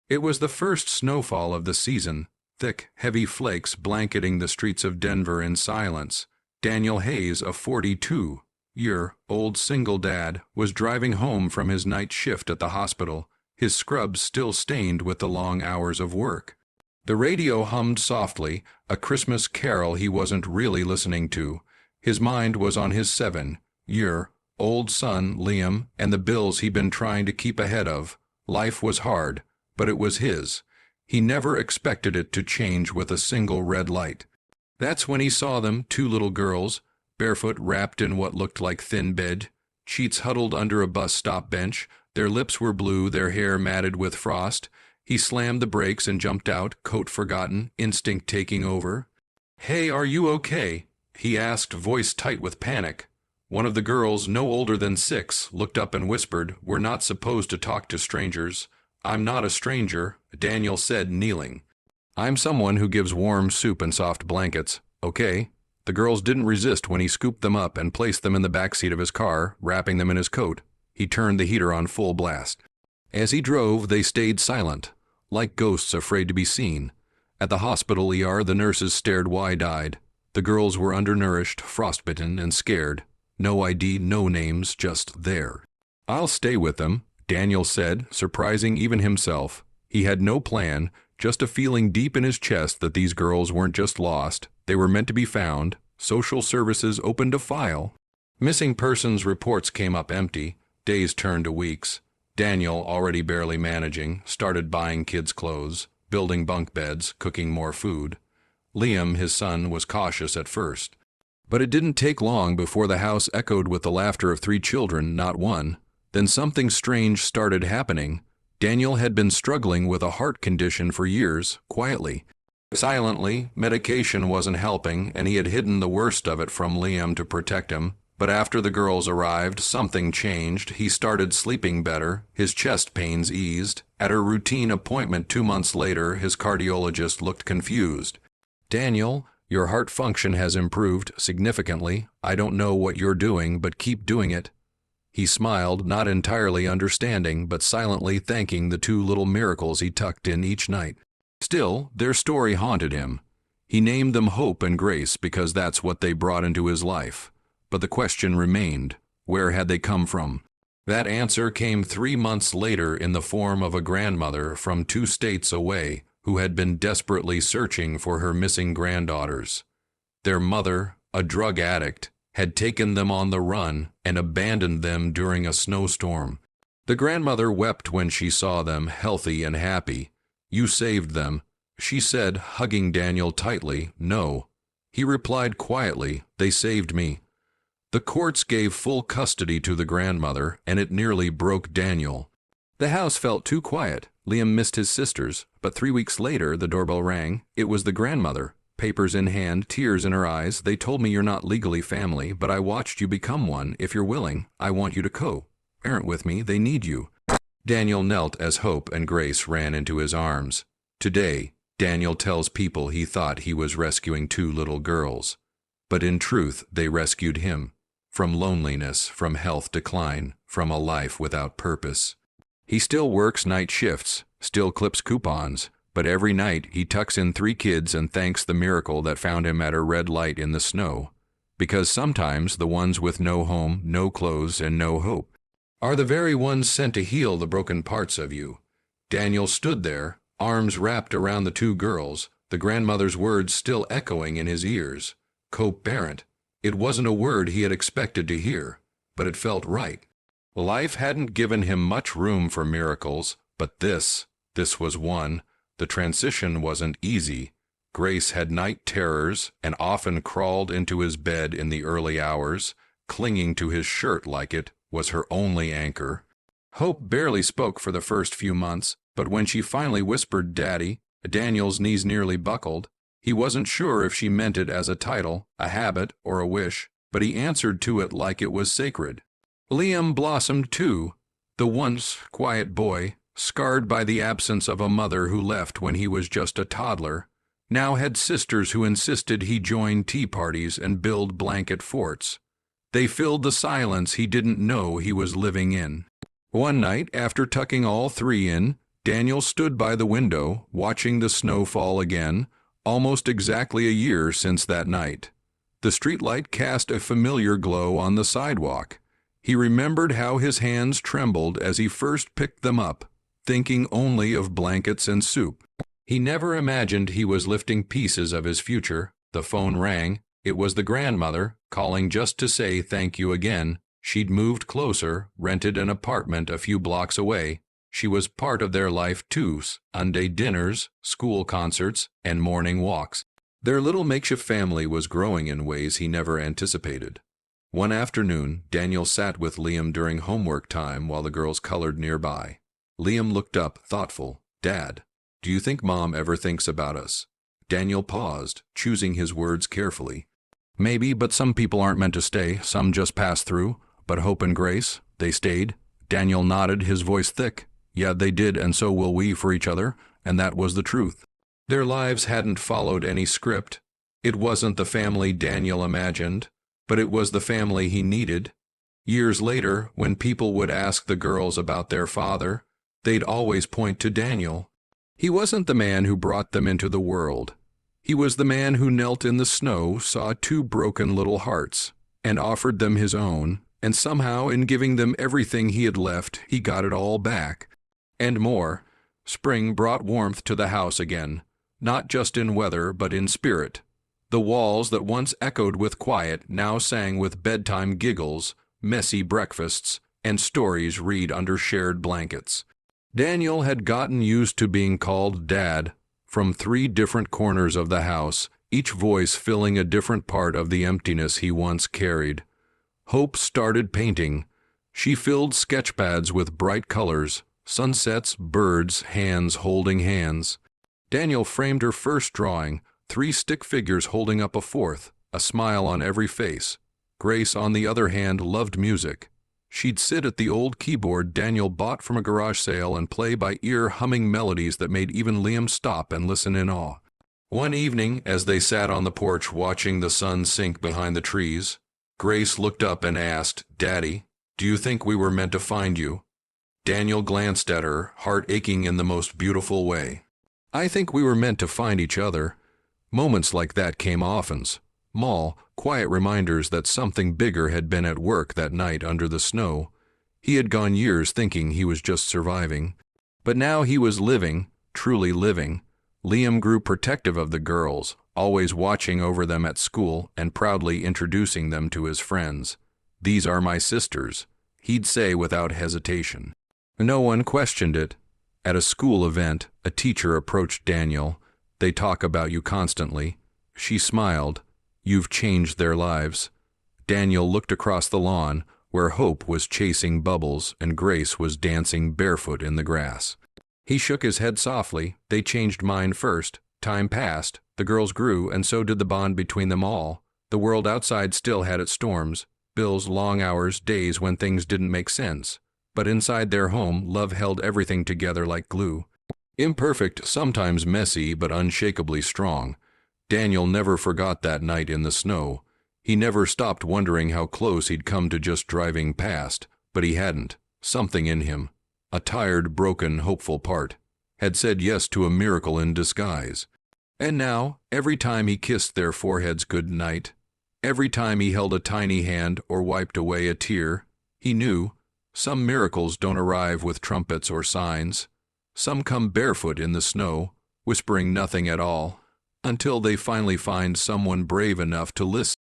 It was the first snowfall of the season, thick, heavy flakes blanketing the streets of Denver in silence. Daniel Hayes, a 42-year-old single dad, was driving home from his night shift at the hospital, his scrubs still stained with the long hours of work. The radio hummed softly, a Christmas carol he wasn't really listening to. His mind was on his 7-year-old son, Liam, and the bills he'd been trying to keep ahead of. Life was hard, but it was his. He never expected it to change with a single red light. That's when he saw them, two little girls, barefoot, wrapped in what looked like thin bed, sheets huddled under a bus stop bench. Their lips were blue, their hair matted with frost. He slammed the brakes and jumped out, coat forgotten, instinct taking over. "Hey, are you okay?" he asked, voice tight with panic. One of the girls, no older than 6, looked up and whispered, "We're not supposed to talk to strangers." "I'm not a stranger," Daniel said, kneeling. "I'm someone who gives warm soup and soft blankets, okay?" The girls didn't resist when he scooped them up and placed them in the backseat of his car, wrapping them in his coat. He turned the heater on full blast. As he drove, they stayed silent, like ghosts afraid to be seen. At the hospital ER, the nurses stared wide-eyed. The girls were undernourished, frostbitten, and scared. No ID, no names, just there. "I'll stay with them," Daniel said, surprising even himself. He had no plan, just a feeling deep in his chest that these girls weren't just lost, they were meant to be found. Social services opened a file. Missing persons reports came up empty. Days turned to weeks. Daniel, already barely managing, started buying kids' clothes, building bunk beds, cooking more food. Liam, his son, was cautious at first. But it didn't take long before the house echoed with the laughter of 3 children, not one. Then something strange started happening. Daniel had been struggling with a heart condition for years, quietly. Silently, medication wasn't helping, and he had hidden the worst of it from Liam to protect him. But after the girls arrived, something changed. He started sleeping better. His chest pains eased. At a routine appointment 2 months later, his cardiologist looked confused. "Daniel, your heart function has improved significantly. I don't know what you're doing, but keep doing it." He smiled, not entirely understanding, but silently thanking the 2 little miracles he tucked in each night. Still, their story haunted him. He named them Hope and Grace because that's what they brought into his life. But the question remained, where had they come from? That answer came 3 months later in the form of a grandmother from 2 states away who had been desperately searching for her missing granddaughters. Their mother, a drug addict, had taken them on the run and abandoned them during a snowstorm. The grandmother wept when she saw them, healthy and happy. "You saved them," she said, hugging Daniel tightly. "No." He replied quietly, "They saved me." The courts gave full custody to the grandmother, and it nearly broke Daniel. The house felt too quiet. Liam missed his sisters, but 3 weeks later the doorbell rang. It was the grandmother. Papers in hand, tears in her eyes. "They told me you're not legally family, but I watched you become one. If you're willing, I want you to co-parent with me. They need you." Daniel knelt as Hope and Grace ran into his arms. Today, Daniel tells people he thought he was rescuing 2 little girls. But in truth, they rescued him. From loneliness, from health decline, from a life without purpose. He still works night shifts, still clips coupons, but every night he tucks in 3 kids and thanks the miracle that found him at a red light in the snow. Because sometimes the ones with no home, no clothes, and no hope are the very ones sent to heal the broken parts of you. Daniel stood there, arms wrapped around the 2 girls, the grandmother's words still echoing in his ears. Co-parent. It wasn't a word he had expected to hear, but it felt right. Life hadn't given him much room for miracles, but this was one. The transition wasn't easy. Grace had night terrors and often crawled into his bed in the early hours. Clinging to his shirt like it was her only anchor. Hope barely spoke for the first few months, but when she finally whispered "Daddy," Daniel's knees nearly buckled. He wasn't sure if she meant it as a title, a habit, or a wish, but he answered to it like it was sacred. Liam blossomed too, the once quiet boy, scarred by the absence of a mother who left when he was just a toddler, now had sisters who insisted he join tea parties and build blanket forts. They filled the silence he didn't know he was living in. One night, after tucking all 3 in, Daniel stood by the window, watching the snow fall again, almost exactly a year since that night. The streetlight cast a familiar glow on the sidewalk. He remembered how his hands trembled as he first picked them up, thinking only of blankets and soup. He never imagined he was lifting pieces of his future. The phone rang. It was the grandmother, calling just to say thank you again. She'd moved closer, rented an apartment a few blocks away. She was part of their life too, Sunday dinners, school concerts, and morning walks. Their little makeshift family was growing in ways he never anticipated. One afternoon, Daniel sat with Liam during homework time while the girls colored nearby. Liam looked up, thoughtful. "Dad, do you think Mom ever thinks about us?" Daniel paused, choosing his words carefully. "Maybe, but some people aren't meant to stay. Some just pass through. But hope and grace, they stayed." Daniel nodded, his voice thick. "Yeah, they did, and so will we for each other," and that was the truth. Their lives hadn't followed any script. It wasn't the family Daniel imagined, but it was the family he needed. Years later, when people would ask the girls about their father, they'd always point to Daniel. He wasn't the man who brought them into the world. He was the man who knelt in the snow, saw two broken little hearts, and offered them his own, and somehow in giving them everything he had left, he got it all back. And more. Spring brought warmth to the house again, not just in weather but in spirit. The walls that once echoed with quiet now sang with bedtime giggles, messy breakfasts, and stories read under shared blankets. Daniel had gotten used to being called Dad from 3 different corners of the house, each voice filling a different part of the emptiness he once carried. Hope started painting. She filled sketchpads with bright colors, sunsets, birds, hands holding hands. Daniel framed her first drawing, 3 stick figures holding up a fourth, a smile on every face. Grace, on the other hand, loved music. She'd sit at the old keyboard Daniel bought from a garage sale and play by ear, humming melodies that made even Liam stop and listen in awe. One evening, as they sat on the porch watching the sun sink behind the trees, Grace looked up and asked, "Daddy, do you think we were meant to find you?" Daniel glanced at her, heart aching in the most beautiful way. "I think we were meant to find each other." Moments like that came often. Small, quiet reminders that something bigger had been at work that night under the snow. He had gone years thinking he was just surviving. But now he was living, truly living. Liam grew protective of the girls, always watching over them at school and proudly introducing them to his friends. "These are my sisters," he'd say without hesitation. No one questioned it. At a school event, a teacher approached Daniel. "They talk about you constantly." She smiled. "You've changed their lives." Daniel looked across the lawn, where Hope was chasing bubbles and Grace was dancing barefoot in the grass. He shook his head softly. "They changed mine first. Time passed, the girls grew, and so did the bond between them all. The world outside still had its storms, bills, long hours, days when things didn't make sense. But inside their home, love held everything together like glue. Imperfect, sometimes messy, but unshakably strong." Daniel never forgot that night in the snow. He never stopped wondering how close he'd come to just driving past, but he hadn't. Something in him, a tired, broken, hopeful part, had said yes to a miracle in disguise. And now, every time he kissed their foreheads good night, every time he held a tiny hand or wiped away a tear, he knew some miracles don't arrive with trumpets or signs. Some come barefoot in the snow, whispering nothing at all, until they finally find someone brave enough to listen.